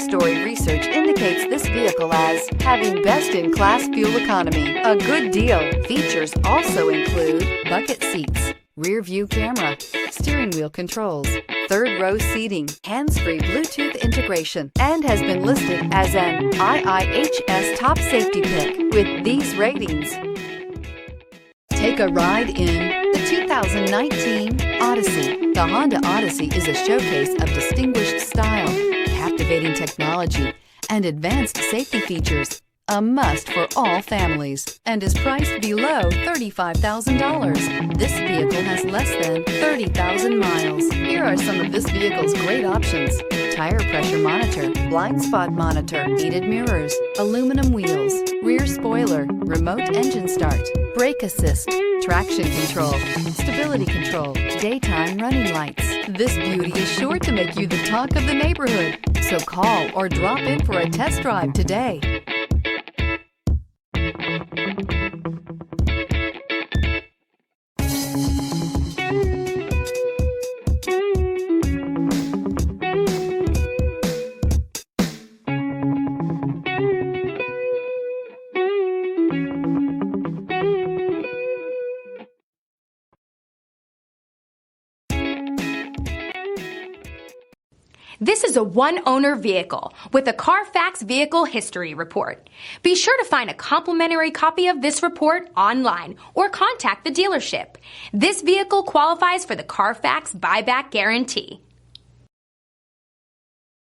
Story research indicates this vehicle as having best-in-class fuel economy. A good deal. Features also include bucket seats, rear view camera, steering wheel controls, third row seating, hands-free Bluetooth integration, and has been listed as an IIHS top safety pick with these ratings. Take a ride in the 2019 Odyssey. The Honda Odyssey is a showcase of distinguished style, captivating technology, and advanced safety features. A must for all families, and is priced below $35,000. This vehicle has less than 30,000 miles. Here are some of this vehicle's great options: tire pressure monitor, blind spot monitor, heated mirrors, aluminum wheels, rear spoiler, remote engine start, brake assist, traction control, stability control, daytime running lights. This beauty is sure to make you the talk of the neighborhood. So call or drop in for a test drive today. This is a one-owner vehicle with a Carfax Vehicle History Report. Be sure to find a complimentary copy of this report online or contact the dealership. This vehicle qualifies for the Carfax Buyback Guarantee.